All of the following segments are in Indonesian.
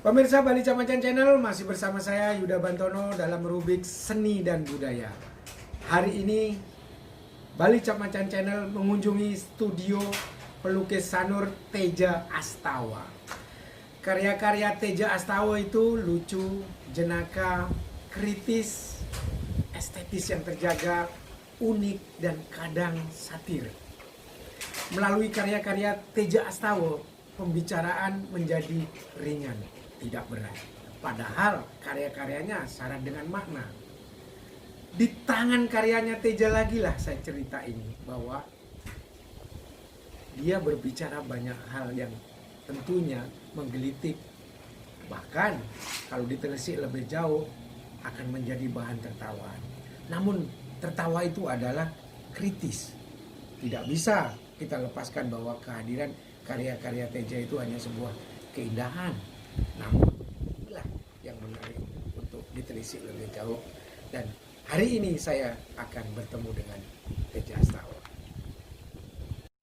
Pemirsa Bali Camacan Channel, masih bersama saya Yuda Bantono dalam rubrik Seni dan Budaya. Hari ini Bali Camacan Channel mengunjungi studio pelukis Sanur Teja Astawa. Karya-karya Teja Astawa itu lucu, jenaka, kritis, estetis yang terjaga, unik, dan kadang satir. Melalui karya-karya Teja Astawa, pembicaraan menjadi ringan, tidak berat. Padahal karya-karyanya syarat dengan makna. Di tangan karyanya Teja lagi lah saya cerita ini, bahwa dia berbicara banyak hal yang tentunya menggelitik. Bahkan kalau ditelisik lebih jauh akan menjadi bahan tertawaan. Namun tertawa itu adalah kritis. Tidak bisa kita lepaskan bahwa kehadiran karya-karya Teja itu hanya sebuah keindahan. Namun inilah yang menarik untuk ditelisik lebih jauh. Dan hari ini saya akan bertemu dengan Teja Astawa.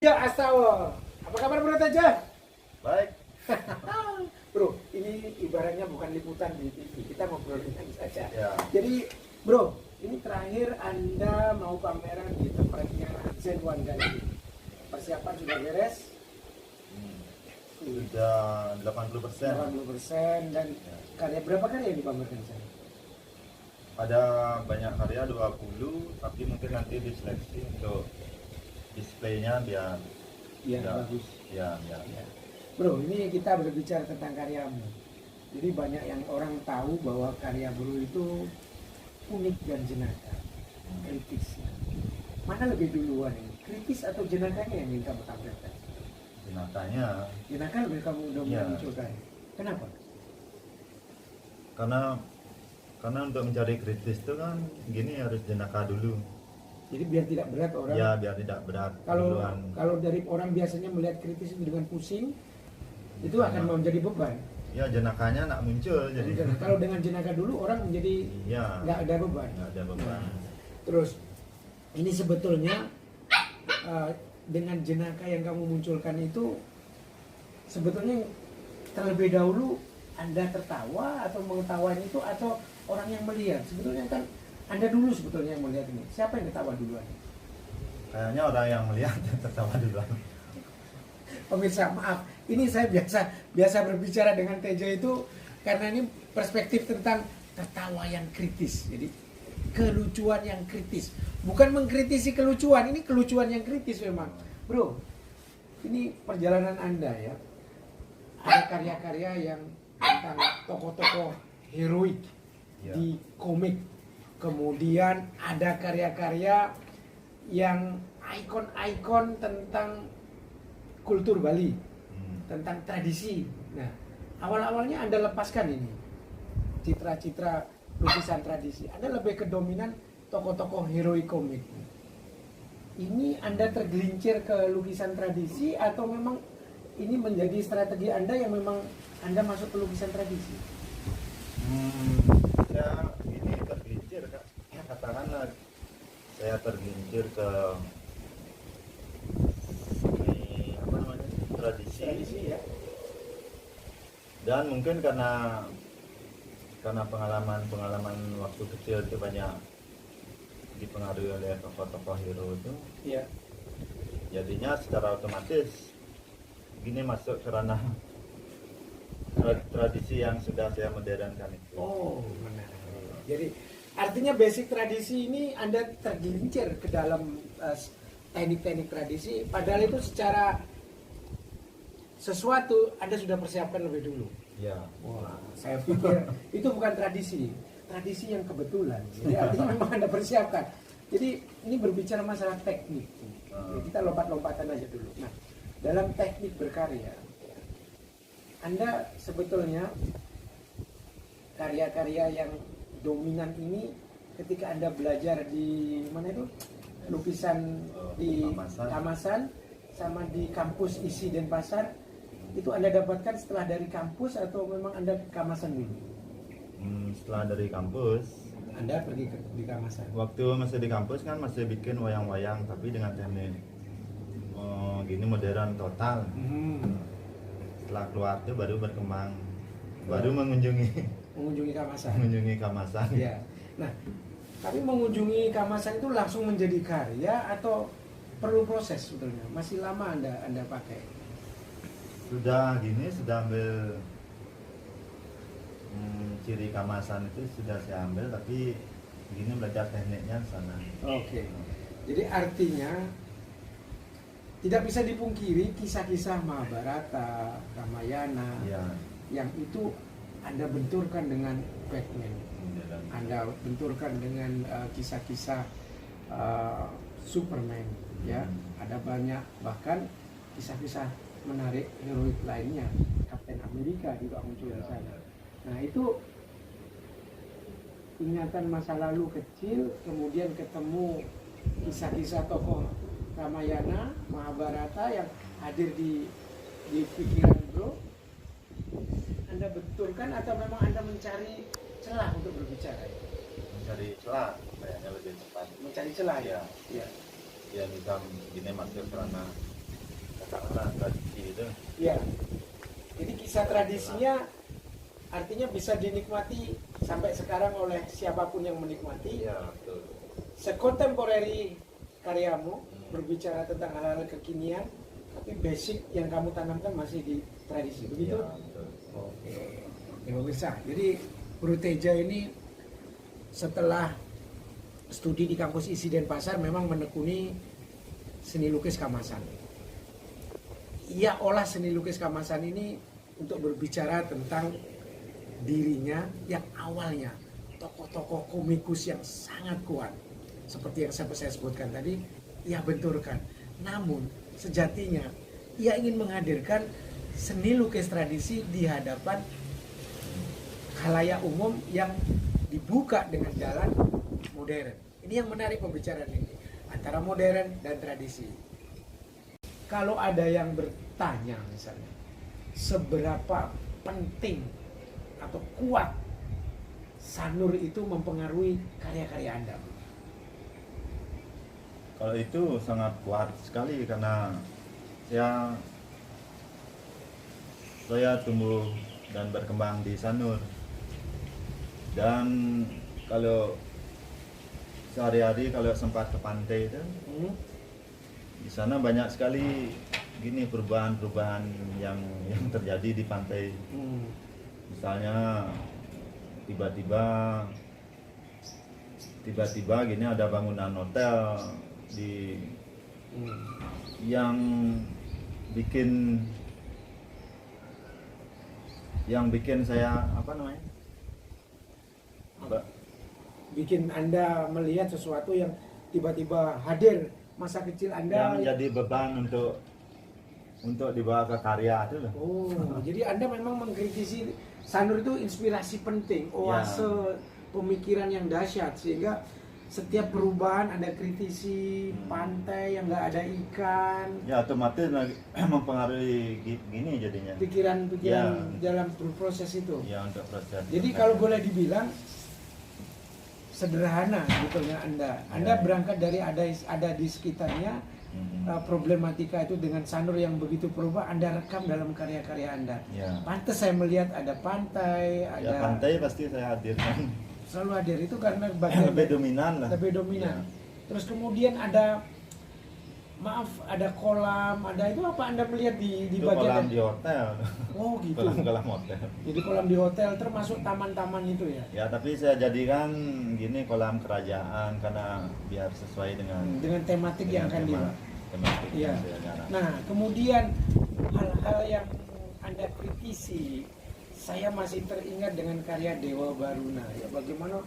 Teja Astawa, apa kabar Bro Teja? Baik. Bro, ini ibaratnya bukan liputan di TV, kita ngobrolin saja. Ya. Jadi, Bro, ini terakhir Anda mau pameran di tempatnya Zen Wandani. Persiapan sudah beres? Sudah 80%. 80% dan karya berapa karya yang dipamerkan saya? Ada banyak karya 20, tapi mungkin nanti diseleksi untuk displaynya biar Bagus. Ya. Bro, ini kita berbicara tentang karyamu. Jadi banyak yang orang tahu bahwa karya Bro itu unik dan jenaka, kritis. Mana lebih duluan ini? Kritis atau jenakanya yang ingin kamu tampilkan? Jenakanya. Jenaka lebih kamu udah Ya. munculkan. Kenapa? Karena untuk mencari kritis itu kan gini harus jenaka dulu. Jadi biar tidak berat orang. Ya, biar tidak berat. duluan. Kalau dari orang biasanya melihat kritis itu dengan pusing, itu akan menjadi beban. Ya, jenakanya nak muncul jadi. Kalau dengan jenaka dulu orang menjadi Ya, nggak ada beban. nggak ada beban. Terus ini sebetulnya dengan jenaka yang kamu munculkan itu sebetulnya terlebih dahulu Anda tertawa atau mengetawain itu atau orang yang melihat? Sebetulnya kan Anda dulu sebetulnya yang melihat ini. Siapa yang ketawa duluan? Kayaknya orang yang melihat tertawa duluan. Pemirsa, maaf, ini saya biasa berbicara dengan Teja itu karena ini perspektif tentang tertawa yang kritis. Jadi kelucuan yang kritis, bukan mengkritisi kelucuan, ini kelucuan yang kritis memang. Bro, ini perjalanan Anda ya, ada karya-karya yang tentang tokoh-tokoh heroik Ya. di komik. Kemudian ada karya-karya yang ikon-ikon tentang kultur Bali, tentang tradisi. Nah, awal-awalnya Anda lepaskan ini citra-citra lukisan tradisi. Anda lebih ke dominan tokoh-tokoh heroik komik. Ini Anda tergelincir ke lukisan tradisi atau memang ini menjadi strategi Anda yang memang Anda masuk ke lukisan tradisi? Ya ini tergelincir Kak. Katakanlah saya tergelincir ke ini apa namanya tradisi Ya. dan mungkin karena pengalaman waktu kecil itu banyak dipengaruhi oleh tokoh-tokoh hero itu, Iya. jadinya secara otomatis gini masuk ke ranah tradisi yang sudah saya modernkan itu. Oh, benar. Jadi artinya basic tradisi ini Anda tergelincir ke dalam teknik-teknik tradisi, padahal itu secara sesuatu Anda sudah persiapkan lebih dulu. Ya. Wah, saya pikir itu bukan tradisi yang kebetulan. Jadi artinya memang Anda persiapkan. Jadi ini berbicara masalah teknik. Jadi kita lompat-lompatan aja dulu. Nah, dalam teknik berkarya, Anda sebetulnya karya-karya yang dominan ini ketika Anda belajar di mana itu? Lukisan di Kamasan sama di kampus ISI Denpasar, itu Anda dapatkan setelah dari kampus atau memang Anda ke Kamasan dulu? Setelah dari kampus, Anda pergi di Kamasan. waktu masih di kampus kan masih bikin wayang-wayang tapi dengan teknik gini modern total. Setelah keluar itu baru berkembang baru mengunjungi mengunjungi Kamasan. mengunjungi Kamasan. Ya. Nah, tapi mengunjungi Kamasan itu langsung menjadi karya atau perlu proses sebetulnya? Masih lama Anda pakai? Sudah gini, sudah ambil ciri Kamasan itu sudah saya ambil, tapi gini belajar tekniknya di sana. Oke. Jadi artinya tidak bisa dipungkiri kisah-kisah Mahabharata, Ramayana Ya, yang itu Anda benturkan dengan Batman. dalam Anda benturkan dengan kisah-kisah Superman, ya. Ada banyak bahkan kisah-kisah menarik heroik lainnya. Kapten Amerika juga muncul di sana. Nah, itu ingatan masa lalu kecil, kemudian ketemu kisah-kisah tokoh Ramayana, Mahabharata yang hadir di pikiran bro. Anda betulkan atau memang Anda mencari celah untuk berbicara? mencari celah kayaknya lebih cepat. Mencari celah ya. Ya, Ya. ya bisa gini maksud karena katakanlah tradisi itu. Ya. Jadi kisah tradisinya artinya bisa dinikmati sampai sekarang oleh siapapun yang menikmati. Ya, betul. Sekontemporeri karyamu berbicara tentang hal-hal kekinian, tapi basic yang kamu tanamkan masih di tradisi, begitu? Ya, betul. Oke, oke pemirsa. Jadi Bro Teja ini setelah studi di kampus ISI Denpasar memang menekuni seni lukis Kamasan. Ia olah seni lukis Kamasan ini untuk berbicara tentang dirinya yang awalnya tokoh-tokoh komikus yang sangat kuat. Seperti yang saya sebutkan tadi, ia benturkan. Namun sejatinya ia ingin menghadirkan seni lukis tradisi di hadapan khalayak umum yang dibuka dengan jalan modern. Ini yang menarik pembicaraan ini, antara modern dan tradisi. Kalau ada yang bertanya misalnya, seberapa penting atau kuat sanur itu mempengaruhi karya-karya Anda? Kalau itu sangat kuat sekali karena saya tumbuh dan berkembang di Sanur. Dan kalau sehari-hari kalau sempat ke pantai itu, di sana banyak sekali gini perubahan-perubahan yang terjadi di pantai. Misalnya tiba-tiba gini ada bangunan hotel yang bikin saya bikin Anda melihat sesuatu yang tiba-tiba hadir masa kecil Anda yang menjadi beban untuk dibawa ke karya itu loh. Oh, jadi Anda memang mengkritisi Sanur itu inspirasi penting, oase pemikiran yang dahsyat, sehingga setiap perubahan Anda kritisi pantai yang nggak ada ikan. Ya otomatis mempengaruhi gini jadinya. Pikiran-pikiran dalam berproses itu. Ya untuk proses. Jadi kalau boleh dibilang sederhana sebetulnya Anda berangkat dari ada di sekitarnya problematika itu dengan Sanur yang begitu berubah, Anda rekam dalam karya-karya Anda. Ya. Pantes saya melihat ada pantai, ada Ya pantai pasti saya hadirkan. Selalu hadir itu karena bagian Lebih dominan lah. lebih dominan. Ya. Terus kemudian ada kolam, ada itu apa Anda melihat di Itu bagian kolam di hotel. Oh gitu. Kolam hotel. Jadi kolam di hotel termasuk taman-taman itu ya. Ya tapi saya jadikan gini kolam kerajaan karena biar sesuai dengan Tematik yang akan tematik Iya. yang saya garap. Nah, kemudian hal-hal yang Anda kritisi, saya masih teringat dengan karya Dewa Baruna. Ya, bagaimana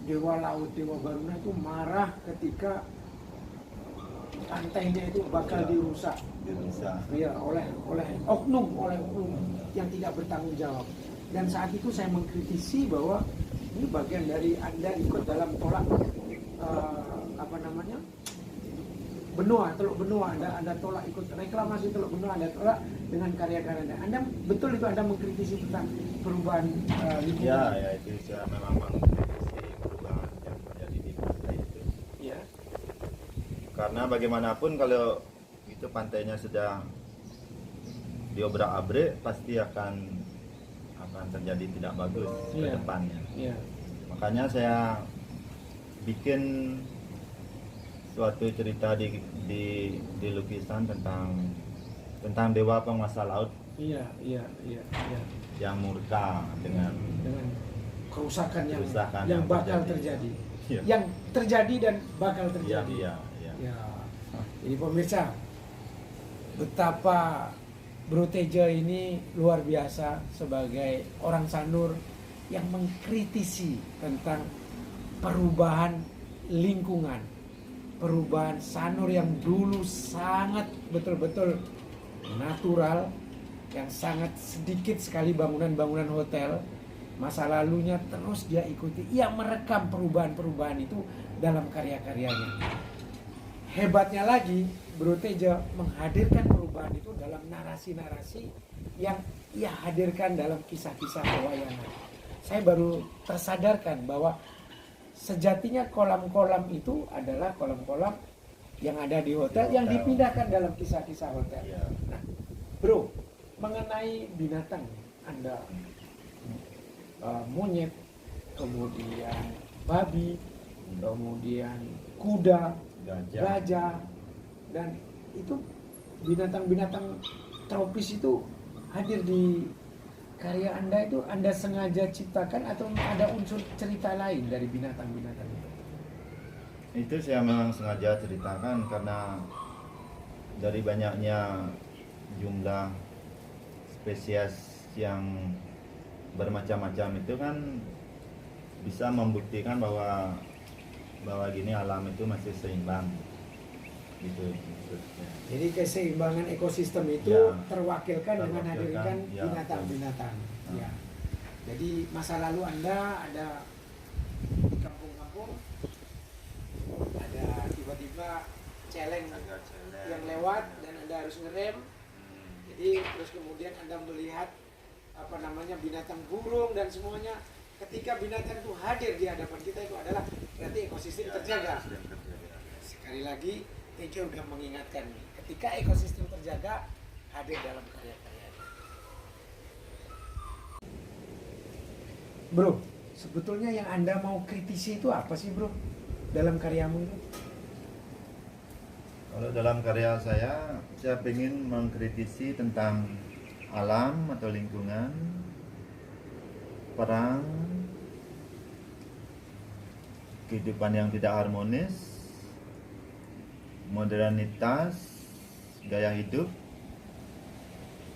Dewa Laut, Dewa Baruna itu marah ketika pantainya itu bakal dirusak. Ya, oleh oknum yang tidak bertanggung jawab. Dan saat itu saya mengkritisi bahwa ini bagian dari Anda ikut dalam tolak Teluk Benua, Anda tolak ikut reklamasi Teluk Benua, Anda tolak dengan karya-karya Anda. Betul itu Anda mengkritisi tentang perubahan lingkungan. Ya itu saya memang mengkritisi perubahan yang terjadi di pantai itu. Ya. Karena bagaimanapun kalau itu pantainya sudah diobrak-abrik pasti akan akan terjadi tidak bagus ke Iya. depannya. Iya. Makanya saya bikin suatu cerita di lukisan tentang dewa penguasa laut Iya, iya, iya, iya. yang murka dengan Kerusakan Kerusakan yang yang bakal terjadi. terjadi. Iya. Yang terjadi dan bakal iya terjadi. iya iya. Ya. Jadi pemirsa, betapa Bro Tejo ini luar biasa sebagai orang Sanur yang mengkritisi tentang perubahan lingkungan, perubahan Sanur yang dulu sangat betul-betul natural, yang sangat sedikit sekali bangunan-bangunan hotel. Masa lalunya terus dia ikuti, ia merekam perubahan-perubahan itu dalam karya-karyanya. Hebatnya lagi, Bro Tejo menghadirkan perubahan itu dalam narasi-narasi yang ia hadirkan dalam kisah-kisah pewayangan. Saya baru tersadarkan bahwa sejatinya kolam-kolam itu adalah kolam-kolam yang ada di hotel, yang dipindahkan dalam kisah-kisah hotel. Iya. Nah, Bro, mengenai binatang, Anda monyet, kemudian babi, kemudian kuda, gajah, dan itu binatang-binatang tropis itu hadir di karya Anda. Itu Anda sengaja ciptakan atau ada unsur cerita lain dari binatang-binatang itu? Itu saya memang sengaja ceritakan karena dari banyaknya jumlah spesies yang bermacam-macam itu kan bisa membuktikan bahwa gini alam itu masih seimbang gitu. Jadi keseimbangan ekosistem itu Ya, terwakilkan dengan terwakilkan, hadirkan ya, binatang-binatang. betul. Ya. Jadi masa lalu Anda ada di kampung-kampung, ada tiba-tiba celeng yang lewat dan Anda harus ngerem. Jadi terus kemudian Anda melihat binatang burung dan semuanya. Ketika binatang itu hadir di hadapan kita, itu adalah berarti ekosistem terjaga. Sekali lagi Tejo udah mengingatkan nih, ketika ekosistem terjaga, hadir dalam karya-karyanya. Bro, sebetulnya yang Anda mau kritisi itu apa sih, Bro, dalam karyamu itu? Kalau dalam karya saya ingin mengkritisi tentang alam atau lingkungan, perang, kehidupan yang tidak harmonis, modernitas, gaya hidup,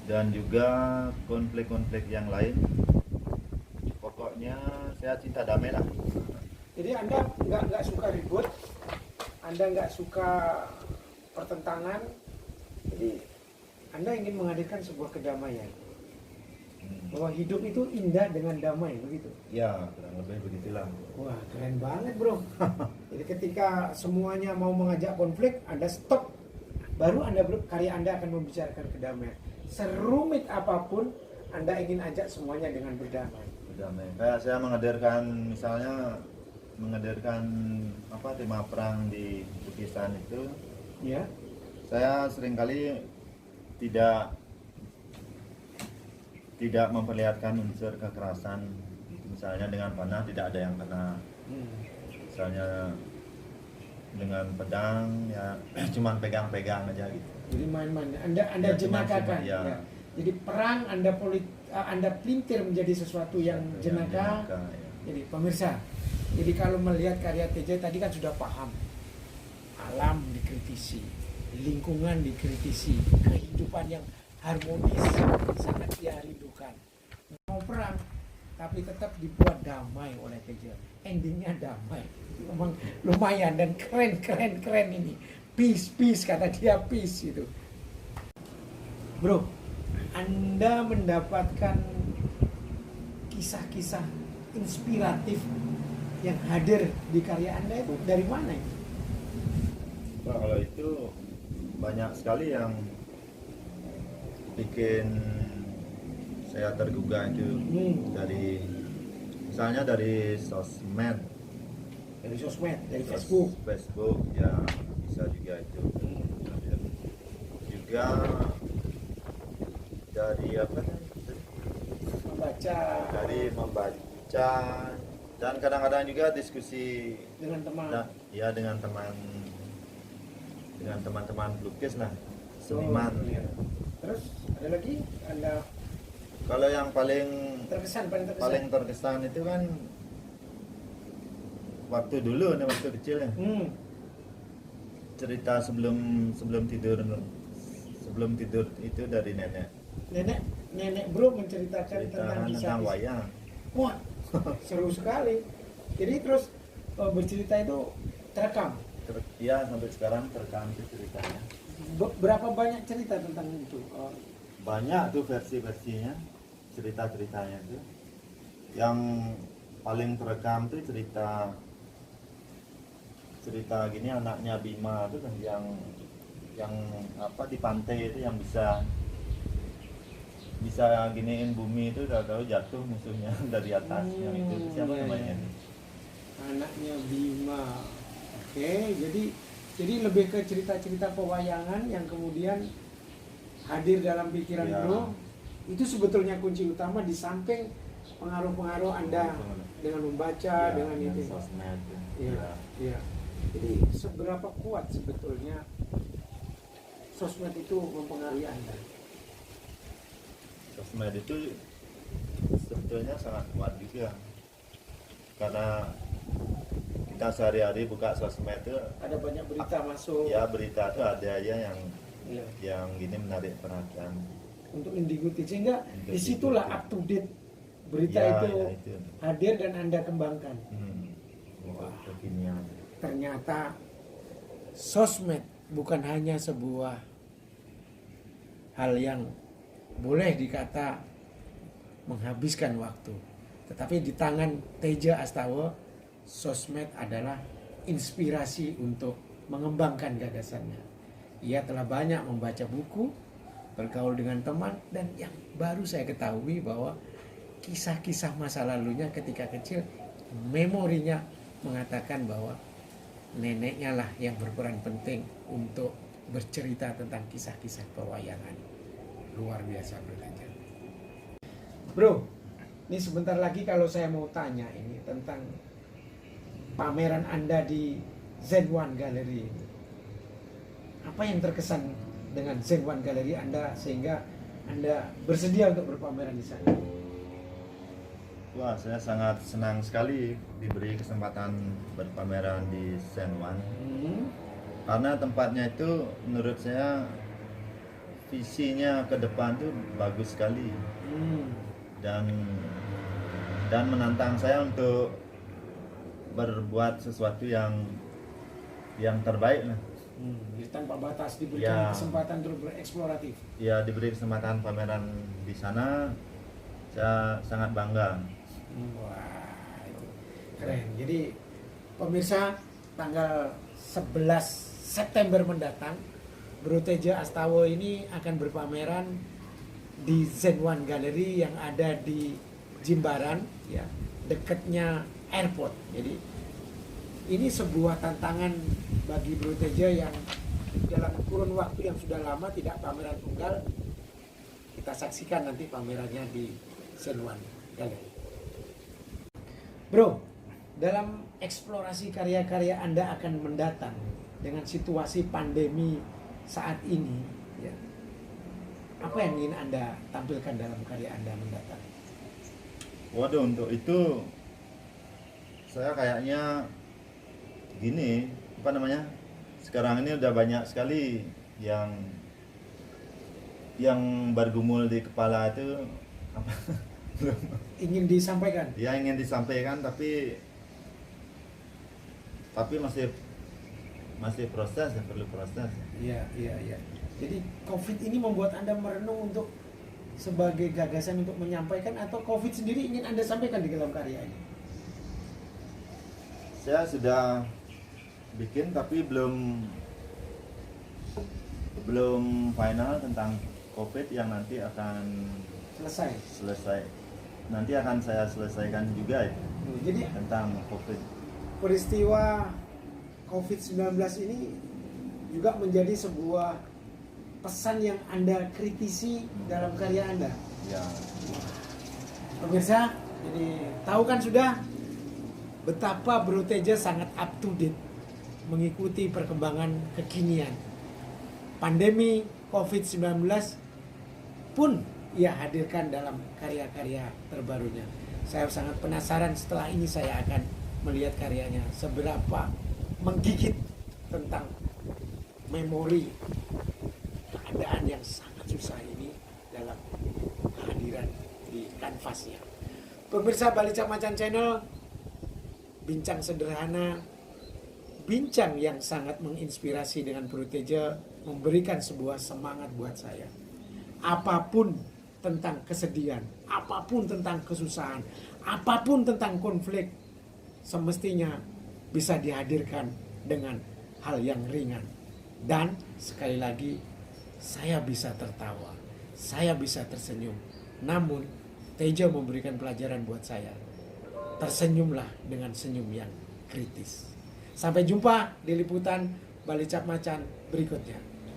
dan juga konflik-konflik yang lain. Pokoknya saya cinta damai lah. Jadi Anda nggak suka ribut, Anda nggak suka pertentangan, jadi Anda ingin menghadirkan sebuah kedamaian. Bahwa hidup itu indah dengan damai, begitu? Ya, kurang lebih begitulah. Wah, keren banget, Bro. Jadi ketika semuanya mau mengajak konflik, Anda stop. Baru karya Anda akan membicarakan kedamaian. Serumit apapun, Anda ingin ajak semuanya dengan berdamai. Berdamai. Kayak saya menghadirkan tema perang di lukisan itu. Ya. Saya seringkali tidak memperlihatkan unsur kekerasan, misalnya dengan panah tidak ada yang kena, misalnya dengan pedang ya cuman pegang-pegang aja gitu. Jadi main-main. Anda Ya, jenakakan. ya. Ya. Jadi perang Anda pelintir menjadi sesuatu yang jenaka. ya. Jadi pemirsa, jadi kalau melihat karya TJ tadi kan sudah paham, alam dikritisi, lingkungan dikritisi, kehidupan yang harmonis sangat dia rindukan. Mau perang tapi tetap dibuat damai oleh TJ. Endingnya damai. Memang lumayan dan keren ini. Peace kata dia, peace itu. Bro, Anda mendapatkan kisah-kisah inspiratif yang hadir di karya Anda itu dari mana itu? Nah, kalau itu banyak sekali yang bikin saya tergugah itu misalnya dari sosmed, dari Facebook ya bisa juga itu. Juga dari membaca membaca dan kadang-kadang juga diskusi dengan teman. ya dengan teman-teman pelukis lah, seniman. Oh, iya. Terus ada lagi Anda Kalau yang paling paling terkesan? terkesan itu kan waktu dulu nih, waktu kecil ya. Cerita sebelum tidur itu dari nenek. Nenek bro menceritakan tentang Tentang kisah. wayang. Wah, seru sekali. Jadi terus bercerita itu terekam. Ya, sampai sekarang terekam itu ceritanya. Berapa banyak cerita tentang itu? Banyak tuh versi-versinya, cerita-ceritanya itu. Yang paling terekam tuh cerita gini, anaknya Bima itu kan yang apa di pantai itu yang bisa giniin bumi itu, tahu jatuh musuhnya dari atas. Yang itu siapa namanya? Anaknya Bima. Oke, jadi lebih ke cerita-cerita pewayangan yang kemudian hadir dalam pikiran Ya. bro. Itu sebetulnya kunci utama di samping pengaruh-pengaruh Anda dengan membaca, Ya, dengan yang itu. sosmed. Iya, iya. Jadi seberapa kuat sebetulnya sosmed itu mempengaruhi Anda? Sosmed itu sebetulnya sangat kuat juga, karena kita sehari-hari buka sosmed itu Ada banyak berita masuk. ya, berita itu ada aja Iya. yang gini menarik perhatian. Untuk diikuti, sehingga Untuk disitulah diikuti. up to date berita Ya, itu ya, itu. hadir dan Anda kembangkan. Untuk kekinian. Ternyata sosmed bukan hanya sebuah hal yang boleh dikata menghabiskan waktu, tetapi di tangan Teja Astawa, sosmed adalah inspirasi untuk mengembangkan gagasannya. Ia telah banyak membaca buku, bergaul dengan teman, dan yang baru saya ketahui bahwa kisah-kisah masa lalunya ketika kecil, memorinya mengatakan bahwa neneknya lah yang berperan penting untuk bercerita tentang kisah-kisah pewayangan. Luar biasa belajar. Bro, ini sebentar lagi kalau saya mau tanya ini tentang pameran Anda di Zen1 Gallery. Apa yang terkesan dengan Zen1 Gallery Anda sehingga Anda bersedia untuk berpameran di sana? Wah, saya sangat senang sekali diberi kesempatan berpameran di Zen1. Karena tempatnya itu menurut saya visinya ke depan tuh bagus sekali. Dan menantang saya untuk berbuat sesuatu yang terbaik lah. Jadi tanpa batas, diberikan Ya. kesempatan untuk bereksploratif. Ya, diberi kesempatan pameran di sana, saya sangat bangga. Wah, itu keren. Jadi pemirsa, tanggal 11 September mendatang, Bro Teja Astawa ini akan berpameran di Zen1 Gallery yang ada di Jimbaran, ya, dekatnya airport. Jadi ini sebuah tantangan bagi Bro Teja yang dalam kurun waktu yang sudah lama tidak pameran tunggal. Kita saksikan nanti pamerannya di Zen1 Gallery. Bro, dalam eksplorasi karya-karya Anda akan mendatang dengan situasi pandemi saat ini, ya, apa yang ingin Anda tampilkan dalam karya Anda mendatang? Waduh, untuk itu saya kayaknya gini, apa namanya? Sekarang ini udah banyak sekali yang bergumul di kepala itu apa? Ingin disampaikan? Ya, ingin disampaikan, tapi masih proses, ya, perlu proses. Iya. Jadi COVID ini membuat Anda merenung untuk sebagai gagasan untuk menyampaikan, atau COVID sendiri ingin Anda sampaikan di dalam karya ini? Saya sudah bikin tapi belum final tentang COVID yang nanti akan Selesai. nanti akan saya selesaikan juga ya, Jadi tentang COVID. peristiwa COVID-19 ini juga menjadi sebuah pesan yang Anda kritisi dalam karya Anda. Ya, Pemirsa, jadi tahu kan sudah betapa Bro Teja sangat up to date mengikuti perkembangan kekinian. Pandemi COVID-19 pun ia hadirkan dalam karya-karya terbarunya. Saya sangat penasaran, setelah ini saya akan melihat karyanya seberapa menggigit tentang memori keadaan yang sangat susah ini dalam kehadiran di kanvasnya. Pemirsa Balicak Macan Channel, bincang sederhana, bincang yang sangat menginspirasi dengan Bro Teja, memberikan sebuah semangat buat saya. Apapun tentang kesedihan, apapun tentang kesusahan, apapun tentang konflik, semestinya bisa dihadirkan dengan hal yang ringan. Dan sekali lagi, saya bisa tertawa, saya bisa tersenyum. Namun Teja memberikan pelajaran buat saya. Tersenyumlah dengan senyum yang kritis. Sampai jumpa di liputan Balicak Macan berikutnya.